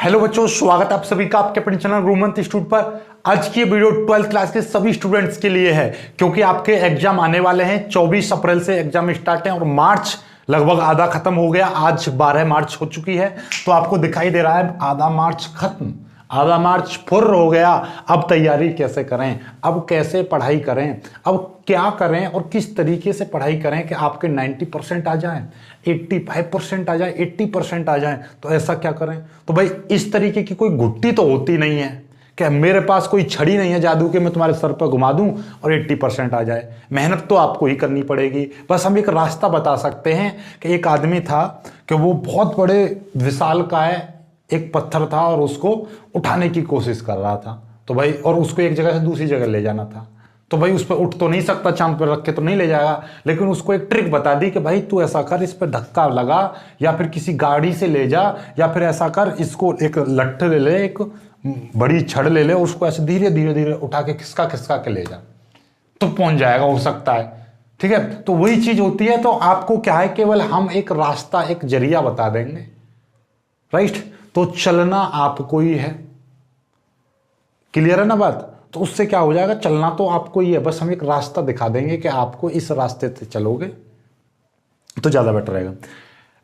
Hello बच्चों, स्वागत है आप सभी का आपके अपने चैनल ग्रोमंथ इंस्टीट्यूट पर। आज की वीडियो 12th क्लास के सभी स्टूडेंट्स के लिए है, क्योंकि आपके एग्जाम आने वाले हैं। 24 अप्रैल से एग्जाम स्टार्ट है और मार्च लगभग आधा खत्म हो गया। आज 12 मार्च हो चुकी है, तो आपको दिखाई दे रहा है आधा मार्च खत्म, आधा मार्च फुर्र हो गया। अब तैयारी कैसे करें, अब कैसे पढ़ाई करें, अब क्या करें और किस तरीके से पढ़ाई करें कि आपके 90% आ जाएं, 85% आ जाए, 80% आ जाए। तो ऐसा क्या करें? तो भाई इस तरीके की कोई गुट्टी तो होती नहीं है कि मेरे पास कोई छड़ी नहीं है जादू के मैं तुम्हारे सर पर घुमा दूं और 80% आ जाए। मेहनत तो आपको ही करनी पड़ेगी। बस हम एक रास्ता बता सकते हैं कि एक आदमी था कि वो बहुत बड़े विशालकाय एक पत्थर था और उसको उठाने की कोशिश कर रहा था। तो भाई और उसको एक जगह से दूसरी जगह ले जाना था। तो भाई उस पर उठ तो नहीं सकता, चांद पर रख के तो नहीं ले जाएगा, लेकिन उसको एक ट्रिक बता दी कि भाई तू ऐसा कर, इस पर धक्का लगा या फिर किसी गाड़ी से ले जा, या फिर ऐसा कर इसको एक लट्ठ ले ले, एक बड़ी छड़ ले ले, उसको ऐसे धीरे धीरे धीरे उठा के खिसका खिसका के ले जा, तो पहुंच जाएगा, हो सकता है। ठीक है, तो वही चीज होती है। तो आपको क्या है, केवल हम एक रास्ता एक जरिया बता देंगे, राइट? तो चलना आपको ही है। क्लियर है ना बात? तो उससे क्या हो जाएगा, चलना तो आपको ही है, बस हम एक रास्ता दिखा देंगे कि आपको इस रास्ते से चलोगे तो ज्यादा बेटर रहेगा।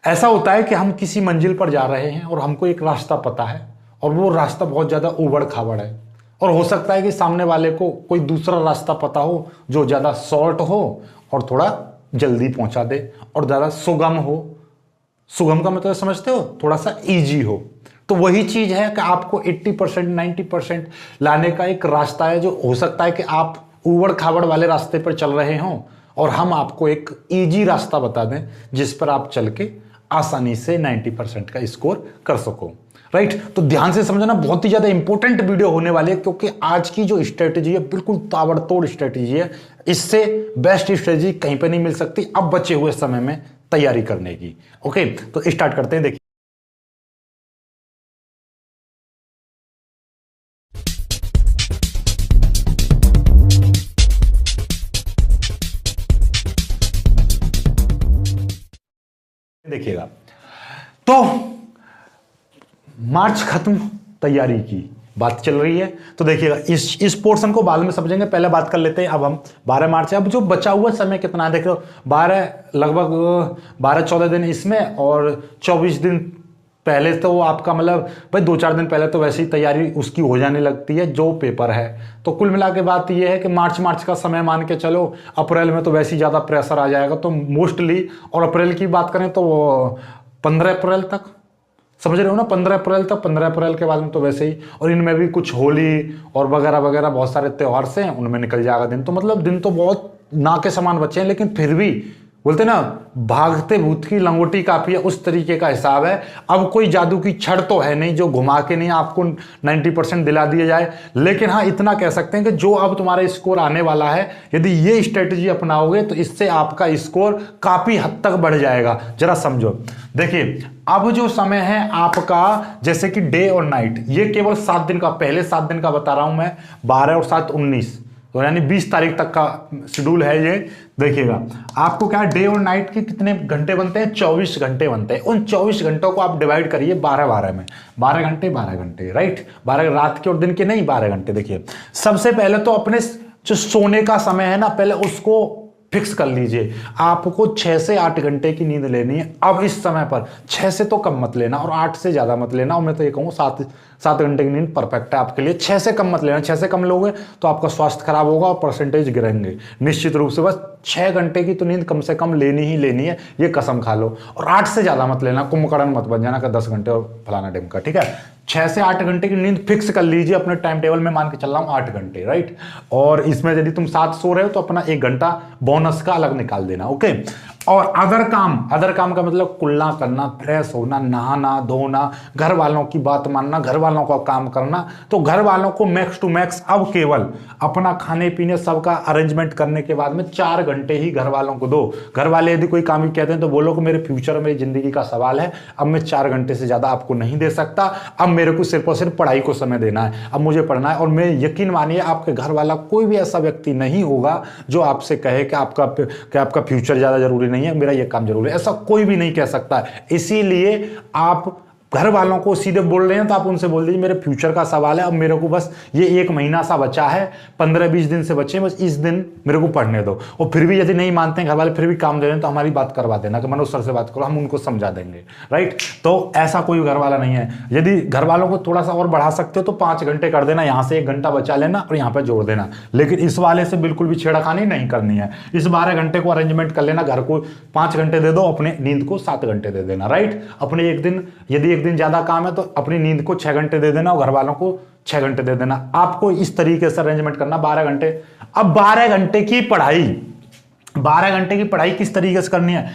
ऐसा होता है कि हम किसी मंजिल पर जा रहे हैं और हमको एक रास्ता पता है और वो रास्ता बहुत ज्यादा उबड़ खाबड़ है, और हो सकता है कि सामने वाले को कोई दूसरा रास्ता पता हो जो ज्यादा शॉर्ट हो और थोड़ा जल्दी पहुंचा दे और ज्यादा सुगम हो। सुगम का मतलब समझते हो, थोड़ा सा इजी हो। तो वही चीज है कि आपको 80% 90% लाने का एक रास्ता है, जो हो सकता है कि आप उबड़ खाबड़ वाले रास्ते पर चल रहे हो और हम आपको एक इजी रास्ता बता दें जिस पर आप चल के आसानी से 90% का स्कोर कर सको, राइट? तो ध्यान से समझना, बहुत ही ज्यादा इंपॉर्टेंट वीडियो होने वाली है, क्योंकि आज की जो स्ट्रेटेजी है बिल्कुल ताबड़तोड़ स्ट्रेटेजी है। इससे बेस्ट स्ट्रेटेजी कहीं पर नहीं मिल सकती अब बचे हुए समय में तैयारी करने की। ओके, तो स्टार्ट करते हैं। देखिए देखिएगा, तो मार्च खत्म, तैयारी की बात चल रही है। तो देखिएगा, इस पोर्शन को बाद में समझेंगे, पहले बात कर लेते हैं। अब हम 12 मार्च है, अब जो बचा हुआ समय कितना है देख लो, 12 लगभग 12-14 दिन इसमें और 24 दिन पहले तो आपका मतलब भाई 2-4 दिन पहले तो वैसे ही तैयारी उसकी हो जाने लगती है जो पेपर है। तो कुल मिला के बात यह है कि मार्च का समय मान के चलो, अप्रैल में तो वैसे ही ज़्यादा प्रेशर आ जाएगा तो मोस्टली, और अप्रैल की बात करें तो 15 अप्रैल तक, समझ रहे हो ना, 15 अप्रैल तक, 15 अप्रैल के बाद में तो वैसे ही, और इनमें भी कुछ होली और वगैरह वगैरह बहुत सारे त्यौहार से हैं, उनमें निकल जाएगा दिन। तो मतलब दिन तो बहुत ना के समान बचे हैं, लेकिन फिर भी बोलते ना भागते भूत की लंगोटी काफी है, उस तरीके का हिसाब है। अब कोई जादू की छड़ तो है नहीं जो घुमा के नहीं आपको 90% दिला दिया जाए, लेकिन हाँ इतना कह सकते हैं कि जो अब तुम्हारा स्कोर आने वाला है, यदि ये स्ट्रेटेजी अपनाओगे तो इससे आपका स्कोर काफी हद तक बढ़ जाएगा। जरा समझो, देखिए अब जो समय है आपका, जैसे कि डे और नाइट, ये केवल 7 दिन का, पहले 7 दिन का बता रहा हूं मैं, 12 और 7 19, तो यानी 20 तारीख तक का शेड्यूल है ये। देखिएगा आपको क्या डे और नाइट के कितने घंटे बनते हैं, 24 घंटे बनते हैं। उन 24 घंटों को आप डिवाइड करिए 12-12 में, 12 घंटे 12 घंटे, राइट? 12 रात के और दिन के नहीं, 12 घंटे। देखिए सबसे पहले तो अपने जो सोने का समय है ना, पहले उसको फिक्स कर लीजिए। आपको 6 से 8 घंटे की नींद लेनी है अब इस समय पर। 6 से तो कम मत लेना और 8 से ज्यादा मत लेना, और मैं तो ये कहूँ 7 घंटे की नींद परफेक्ट है आपके लिए। 6 से कम मत लेना, 6 से कम लोगे तो आपका स्वास्थ्य खराब होगा और परसेंटेज गिरेंगे निश्चित रूप से। बस 6 घंटे की तो नींद कम से कम लेनी ही लेनी है, ये कसम खा लो। और 8 से ज्यादा मत लेना, कुंभकर्ण मत बन जाना का 10 घंटे और फलाना ढिमका, ठीक है? 6 से 8 घंटे की नींद फिक्स कर लीजिए अपने टाइम टेबल में, मान के चल रहा हूं 8 घंटे, राइट? और इसमें यदि तुम 7 सो रहे हो तो अपना 1 घंटा बोनस का अलग निकाल देना, ओके? और अदर काम का मतलब कुल्ला करना, फ्रेश होना, नहाना धोना, घर वालों की बात मानना, घर वालों का काम करना। तो घर वालों को मैक्स टू मैक्स अब केवल अपना खाने पीने सबका अरेंजमेंट करने के बाद में 4 घंटे ही घर वालों को दो। घर वाले यदि कोई काम ही कहते हैं तो बोलो कि मेरे फ्यूचर, मेरी जिंदगी का सवाल है, अब मैं 4 घंटे से ज्यादा आपको नहीं दे सकता, अब मेरे को सिर्फ और सिर्फ पढ़ाई को समय देना है, अब मुझे पढ़ना है। और मैं यकीन मानिए आपके घर वाला कोई भी ऐसा व्यक्ति नहीं होगा जो आपसे कहे कि आपका फ्यूचर ज्यादा जरूरी नहीं है, मेरा ये काम जरूरी है, ऐसा कोई भी नहीं कह सकता। इसीलिए आप घर वालों को सीधे बोल रहे हैं तो आप उनसे बोल दीजिए मेरे फ्यूचर का सवाल है, अब मेरे को बस ये 1 महीना सा बचा है, 15-20 दिन से बचे, बस इस दिन मेरे को पढ़ने दो। और फिर भी यदि नहीं मानते हैं घर वाले, फिर भी काम दे रहे हैं, तो हमारी बात करवा देना कि मनोज सर से बात करो, हम उनको समझा देंगे, राइट। तो ऐसा कोई घर वाला नहीं है। यदि घर वालों को थोड़ा सा और बढ़ा सकते हो तो 5 घंटे कर देना, यहाँ से 1 घंटा बचा लेना और यहाँ पर जोड़ देना, लेकिन इस वाले से बिल्कुल भी छेड़खानी नहीं करनी है। इस 12 घंटे को अरेंजमेंट कर लेना, घर को 5 घंटे दे दो, अपने नींद को 7 घंटे दे देना, राइट। अपने एक दिन, यदि एक दिन ज्यादा काम है तो अपनी नींद को 6 घंटे दे देना और घर वालों को 6 घंटे दे देना। आपको इस तरीके से अरेंजमेंट करना 12 घंटे। अब 12 घंटे की पढ़ाई, 12 घंटे की पढ़ाई किस तरीके से करनी है?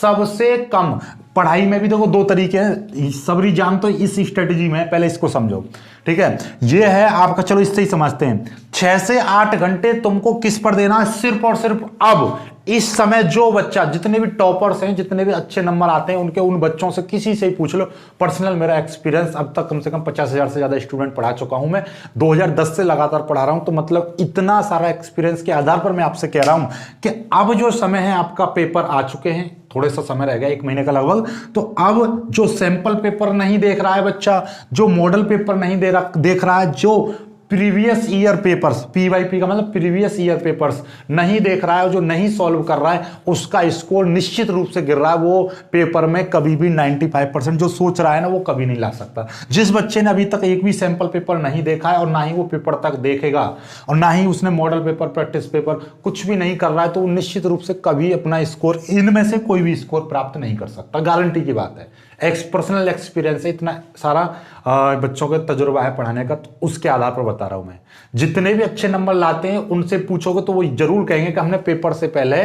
सबसे कम पढ़ाई में भी देखो 2 तरीके हैं, सबरी जान तो इस स्ट्रेटेजी में, पहले इसको समझो, ठीक है। ये है आपका, चलो इससे ही समझते हैं, 6 से 8 घंटे तुमको किस पर देना है? सिर्फ और सिर्फ अब इस समय जो बच्चा, जितने भी टॉपर्स हैं, जितने भी अच्छे नंबर आते हैं, उनके उन बच्चों से किसी से ही पूछ लो। पर्सनल मेरा एक्सपीरियंस, अब तक कम से कम 50,000 से ज्यादा स्टूडेंट पढ़ा चुका हूं मैं, 2010 से लगातार पढ़ा रहा हूं, तो मतलब इतना सारा एक्सपीरियंस के आधार पर मैं आपसे कह रहा हूं कि अब जो समय है, आपका पेपर आ चुके हैं, थोड़े सा समय रह गया, 1 महीने का लगभग, तो अब जो सैंपल पेपर नहीं देख रहा है बच्चा, जो मॉडल पेपर नहीं देख रहा है, जो प्रीवियस ईयर पेपर्स, पीवाईपी का मतलब प्रीवियस ईयर पेपर्स नहीं देख रहा है, जो नहीं सॉल्व कर रहा है, उसका स्कोर निश्चित रूप से गिर रहा है। वो पेपर में कभी भी 95% जो सोच रहा है ना, वो कभी नहीं ला सकता। जिस बच्चे ने अभी तक एक भी सैंपल पेपर नहीं देखा है और ना ही वो पेपर तक देखेगा और ना ही उसने मॉडल पेपर, प्रैक्टिस पेपर कुछ भी नहीं कर रहा है, तो वो निश्चित रूप से कभी अपना स्कोर, इनमें से कोई भी स्कोर प्राप्त नहीं कर सकता, गारंटी की बात है। पर्सनल एक्सपीरियंस है, इतना सारा बच्चों का तजुर्बा है पढ़ाने का, तो उसके आधार पर बता रहा हूं मैं। जितने भी अच्छे नंबर लाते हैं उनसे पूछोगे तो वो जरूर कहेंगे कि हमने पेपर से पहले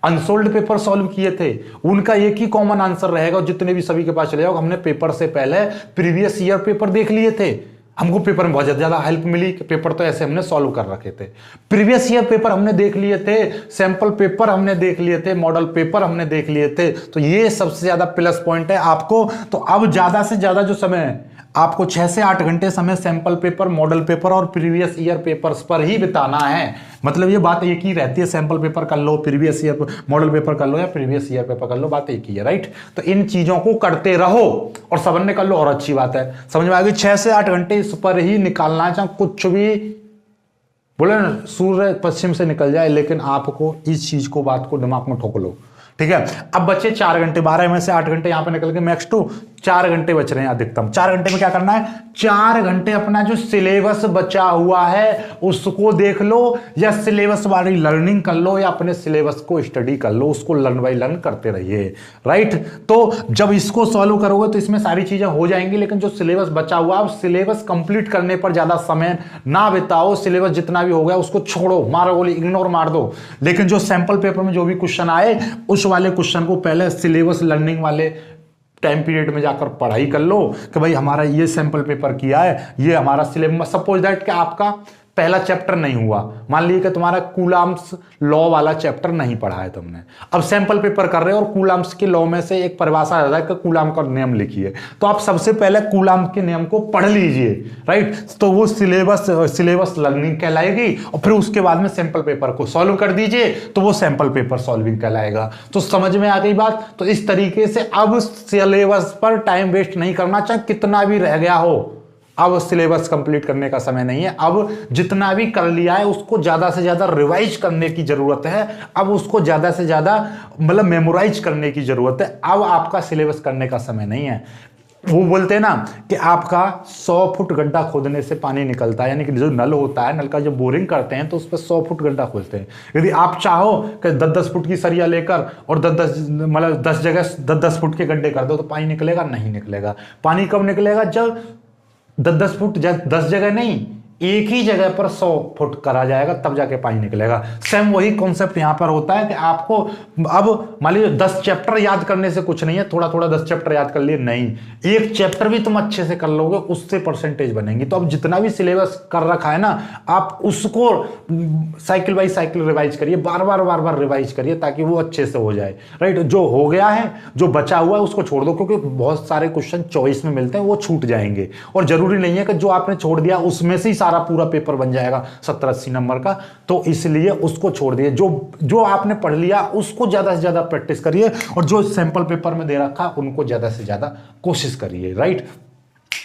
अनसोल्ड पेपर सॉल्व किए थे। उनका एक ही कॉमन आंसर रहेगा, जितने भी सभी के पास चले जाओ, हमने पेपर से पहले प्रीवियस ईयर पेपर देख लिए थे, हमको पेपर में बहुत ज्यादा हेल्प मिली कि पेपर तो ऐसे हमने सॉल्व कर रखे थे, प्रीवियस ईयर पेपर हमने देख लिए थे, सैंपल पेपर हमने देख लिए थे, मॉडल पेपर हमने देख लिए थे। तो ये सबसे ज्यादा प्लस पॉइंट है आपको। तो अब ज्यादा से ज्यादा जो समय है, आपको 6 से 8 घंटे समय सैंपल पेपर, मॉडल पेपर और प्रीवियस ईयर पेपर्स पर ही बिताना है। मतलब ये बात एक ही रहती है, सैंपल पेपर कर लो, प्रीवियस ईयर मॉडल पेपर कर लो या प्रीवियस ईयर पेपर कर लो, बात एक ही है, राइट। तो इन चीजों को करते रहो और सबने कर लो और अच्छी बात है। समझ में आ गई? 6 से 8 घंटे इस पर ही निकालना है, चाहे कुछ भी बोले ना, सूर्य पश्चिम से निकल जाए, लेकिन आपको इस चीज को, बात को दिमाग में ठोक लो, ठीक है। अब बचे 4 घंटे, 12 में से 8 घंटे यहां पे निकल के मैक्स टू 4 घंटे बच रहे हैं अधिकतम। 4 घंटे में क्या करना है? 4 घंटे अपना जो सिलेबस बचा हुआ है उसको देख लो, या सिलेबस वाली लर्निंग कर लो, या अपने सिलेबस को स्टडी कर लो, उसको लर्न बाय लर्न करते रहिए, राइट। तो जब इसको सॉल्व करोगे तो इसमें सारी चीजें हो जाएंगी, लेकिन जो सिलेबस बचा हुआ है, सिलेबस कंप्लीट करने पर ज्यादा समय ना बिताओ। सिलेबस जितना भी हो गया उसको छोड़ो, मारो गोली, इग्नोर मार दो। लेकिन जो सैंपल पेपर में जो भी क्वेश्चन आए, उस वाले क्वेश्चन को पहले सिलेबस लर्निंग वाले टाइम पीरियड में जाकर पढ़ाई कर लो कि भाई हमारा ये सैंपल पेपर किया है, ये हमारा सिलेबस। सपोज दैट कि आपका पहला चैप्टर नहीं हुआ, मान लीजिए कि तुम्हारा कूलाम्स लॉ वाला चैप्टर नहीं पढ़ा है तुमने, अब सैंपल पेपर कर रहे हो और कूलाम्स के लॉ में से एक परिभाषा आता है कि कूलाम का नियम लिखिए, तो आप सबसे पहले कूलाम के नियम को पढ़ लीजिए, राइट। तो वो सिलेबस लर्निंग कहलाएगी और फिर उसके बाद में सैंपल पेपर को सॉल्व कर दीजिए, तो वो सैंपल पेपर सॉल्विंग कहलाएगा। तो समझ में आ गई बात? तो इस तरीके से अब सिलेबस पर टाइम वेस्ट नहीं करना, चाहे कितना भी रह गया हो। अब सिलेबस कंप्लीट करने का समय नहीं है, अब जितना भी कर लिया है उसको ज्यादा से ज्यादा रिवाइज करने की जरूरत है, अब उसको ज्यादा से ज्यादा मतलब मेमोराइज करने की जरूरत है। अब आपका सिलेबस करने का समय नहीं है। वो बोलते हैं ना कि आपका 100 फुट गड्ढा खोदने से पानी निकलता है, यानी कि जो नल होता है, नल का जब बोरिंग करते हैं तो उस पर 100 फुट गड्ढा खोदते हैं। यदि आप चाहो कि 10-10 फुट की सरिया लेकर और 10 जगह 10-10 फुट के गड्ढे कर दो तो पानी निकलेगा? नहीं निकलेगा। पानी कब निकलेगा? जब 10-10 फुट 10 जगह नहीं, एक ही जगह पर 100 फुट करा जाएगा, तब जाके पानी निकलेगा। सेम वही कॉन्सेप्ट यहां पर होता है कि आपको अब मान लीजिए 10 चैप्टर याद करने से कुछ नहीं है, थोड़ा थोड़ा 10 चैप्टर याद कर लिए, नहीं, एक चैप्टर भी तुम अच्छे से कर लोगे उससे परसेंटेज बनेंगी। तो अब जितना भी सिलेबस कर रखा है ना, आप उसको साइकिल बाई साइकिल रिवाइज करिए, बार बार रिवाइज करिए, ताकि वो अच्छे से हो जाए, राइट। जो हो गया है, जो बचा हुआ है उसको छोड़ दो, क्योंकि बहुत सारे क्वेश्चन चॉइस में मिलते हैं, वो छूट जाएंगे। और जरूरी नहीं है कि जो आपने छोड़ दिया उसमें से ही सारा पूरा पेपर बन जाएगा 70-80 नंबर का। तो इसलिए उसको छोड़ दिए, जो आपने पढ़ लिया उसको ज़्यादा से ज़्यादा प्रैक्टिस करिए, और जो सैंपल पेपर में दे रखा उनको ज़्यादा से ज़्यादा कोशिश करिए, राइट।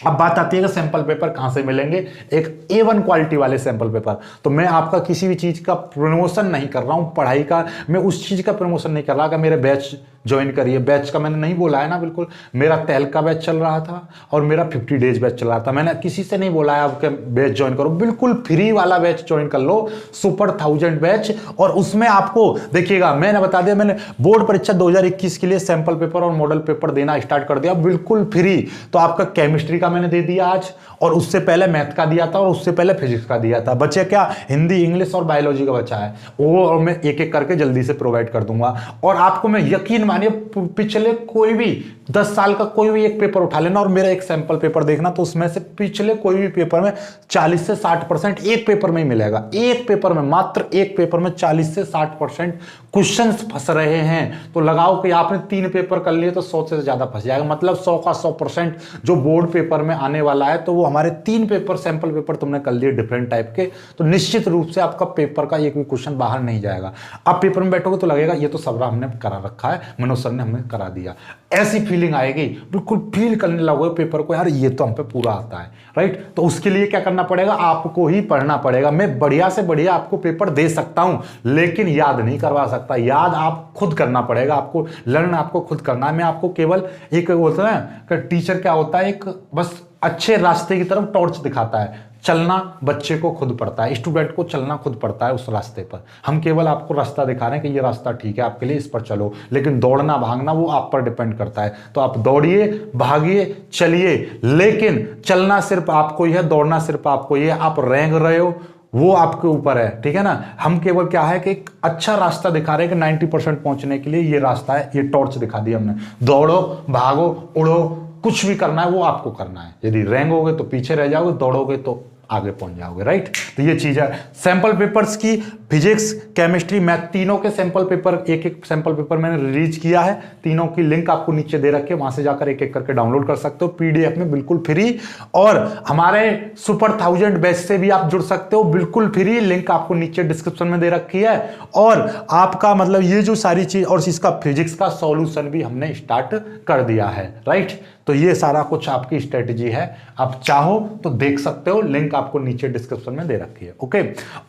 अब बात आती है कि सैंपल पेपर कहां से मिलेंगे, एक A1 क्वालिटी वाले सैंपल पेपर। तो मैं आपका किसी भी चीज का प्रमोशन नहीं कर रहा हूं, पढ़ाई का मैं उस चीज का प्रमोशन नहीं कर रहा कि मेरे बैच ज्वाइन करिए। बैच का मैंने नहीं बोला है ना, बिल्कुल। मेरा तहल का बैच चल रहा था और मेरा 50 डेज बैच चल रहा था। मैंने किसी से नहीं बोला है आपके बैच ज्वाइन करो, बिल्कुल फ्री वाला बैच ज्वाइन कर लो, सुपर 1000 बैच। और उसमें आपको देखिएगा, मैंने बता दिया, मैंने बोर्ड परीक्षा 2021 के लिए सैंपल पेपर और मॉडल पेपर देना स्टार्ट कर दिया, बिल्कुल फ्री। तो आपका केमिस्ट्री का मैंने दे दिया आज, और उससे पहले मैथ का दिया था, और उससे पहले फिजिक्स का दिया था। बचे क्या, हिंदी, इंग्लिश और बायोलॉजी का बचा है, वो और मैं एक एक करके जल्दी से प्रोवाइड कर दूंगा। और आपको मैं यकीन मानिए, पिछले कोई भी 10 साल का कोई भी एक पेपर उठा लेना और मेरा एक सैंपल पेपर देखना, तो उसमें से पिछले कोई भी पेपर में 40 से 60% एक पेपर में ही मिलेगा। एक पेपर में, मात्र एक पेपर में 40 से 60% क्वेश्चंस फंस रहे हैं। तो लगाओ कि आपने 3 पेपर कर लिए तो 100 से ज्यादा फंस जाएगा, मतलब 100 का 100% जो बोर्ड पेपर में आने वाला है। तो वो हमारे 3 पेपर सैंपल पेपर तुमने कर लिए डिफरेंट टाइप के, तो निश्चित रूप से आपका पेपर का एक भी क्वेश्चन बाहर नहीं जाएगा। आप पेपर में बैठोगे तो लगेगा ये तो सबरा हमने करा रखा है, मनोज सर ने हमें करा दिया, ऐसी फीलिंग आएगी, बिल्कुल फील करने लगोगे पेपर को, यार ये तो हम पे पूरा आता है, राइट। तो उसके लिए क्या करना पड़ेगा, आपको ही पढ़ना पड़ेगा। मैं बढ़िया से बढ़िया आपको पेपर दे सकता हूं, लेकिन याद नहीं करवा सकता। याद आप खुद करना पड़ेगा, आपको लर्न आपको खुद करना है। मैं आपको केवल एक बोलता है कि टीचर क्या होता है, एक बस अच्छे रास्ते की तरफ टॉर्च दिखाता है। चलना बच्चे को खुद पड़ता है, स्टूडेंट को चलना खुद पड़ता है उस रास्ते पर। हम केवल आपको रास्ता दिखा रहे हैं कि ये रास्ता ठीक है आपके लिए, इस पर चलो, लेकिन दौड़ना भागना वो आप पर डिपेंड करता है। तो आप दौड़िए, भागिए, चलिए, लेकिन चलना सिर्फ आपको ही है, दौड़ना सिर्फ आपको ही है। आप रेंग रहे हो वो आपके ऊपर है, ठीक है ना। हम केवल क्या है कि एक अच्छा रास्ता दिखा रहे हैं कि 90% पहुंचने के लिए ये रास्ता है, ये टॉर्च दिखा दी हमने। दौड़ो, भागो, उड़ो, कुछ भी करना है वो आपको करना है। यदि रेंगोगे तो पीछे रह जाओगे, दौड़ोगे तो आगे पहुंच जाओगे, राइट। तो ये चीज है सैंपल पेपर्स की। फिजिक्स, केमिस्ट्री, मैथ, तीनों के सैंपल पेपर, एक एक सैंपल पेपर मैंने रिलीज किया है। तीनों की लिंक आपको नीचे दे रखी है, वहां से जाकर एक एक करके डाउनलोड कर सकते हो पीडीएफ में, बिल्कुल फ्री। और हमारे सुपर 1000 बैच से भी आप जुड़ सकते हो, बिल्कुल फ्री। लिंक आपको नीचे डिस्क्रिप्शन में दे रखी है। और आपका मतलब ये जो सारी चीज, और इसका फिजिक्स का सॉल्यूशन भी हमने स्टार्ट कर दिया है, राइट। तो ये सारा कुछ आपकी स्ट्रेटेजी है, आप चाहो तो देख सकते हो, लिंक आपको नीचे डिस्क्रिप्शन में दे रखी है, ओके।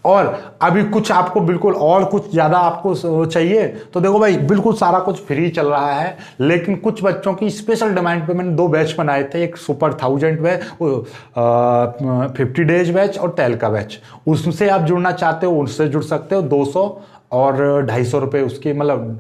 और अभी कुछ आपको बिल्कुल और कुछ ज्यादा आपको चाहिए तो देखो भाई, बिल्कुल सारा कुछ फ्री चल रहा है, लेकिन कुछ बच्चों की स्पेशल डिमांड पे मैंने 2 बैच बनाए थे, एक सुपर 1000 बैच, 50 डेज बैच और तहल का बैच। उससे आप जुड़ना चाहते हो उससे जुड़ सकते हो। 200 और 250 रुपये उसकी, मतलब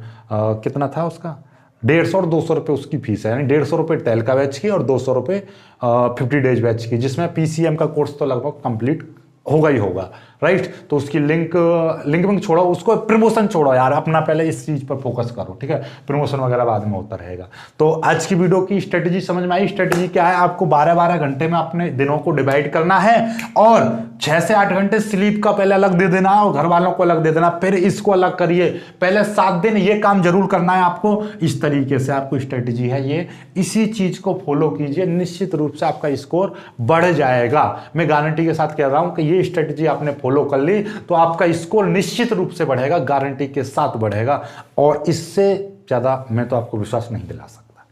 कितना था उसका, 150 और 200 रुपये उसकी फीस है, यानी 150 रुपये तहल का बैच की और 200 रुपये 50 डेज बैच की, जिसमें पीसीएम का कोर्स तो लगभग कंप्लीट होगा ही होगा, राइट। तो उसकी लिंक छोड़ो, उसको प्रमोशन छोड़ो यार, अपना पहले इस चीज पर फोकस करो, ठीक है। प्रमोशन वगैरह बाद में होता रहेगा। तो आज की वीडियो की स्ट्रेटेजी समझ में आई। स्ट्रेटेजी क्या है, आपको 12-12 घंटे में अपने दिनों को डिवाइड करना है, और 6 से 8 घंटे स्लीप का पहले अलग दे देना और घर वालों को अलग दे देना, फिर इसको अलग करिए। पहले 7 दिन ये काम जरूर करना है आपको। इस तरीके से आपको स्ट्रेटेजी है ये, इसी चीज को फॉलो कीजिए, निश्चित रूप से आपका स्कोर बढ़ जाएगा। मैं गारंटी के साथ कह रहा हूं कि ये स्ट्रेटेजी आपने फॉलो कर ली तो आपका स्कोर निश्चित रूप से बढ़ेगा, गारंटी के साथ बढ़ेगा, और इससे ज्यादा मैं तो आपको विश्वास नहीं दिला सकता।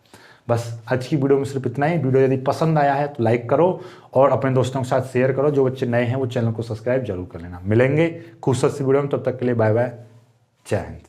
बस आज की वीडियो में सिर्फ इतना ही। वीडियो यदि पसंद आया है तो लाइक करो और अपने दोस्तों के साथ शेयर करो। जो बच्चे नए हैं वो चैनल को सब्सक्राइब जरूर कर लेना। मिलेंगे खूबसूरत सी वीडियो में, तब तक के लिए बाय बाय, जय हिंद।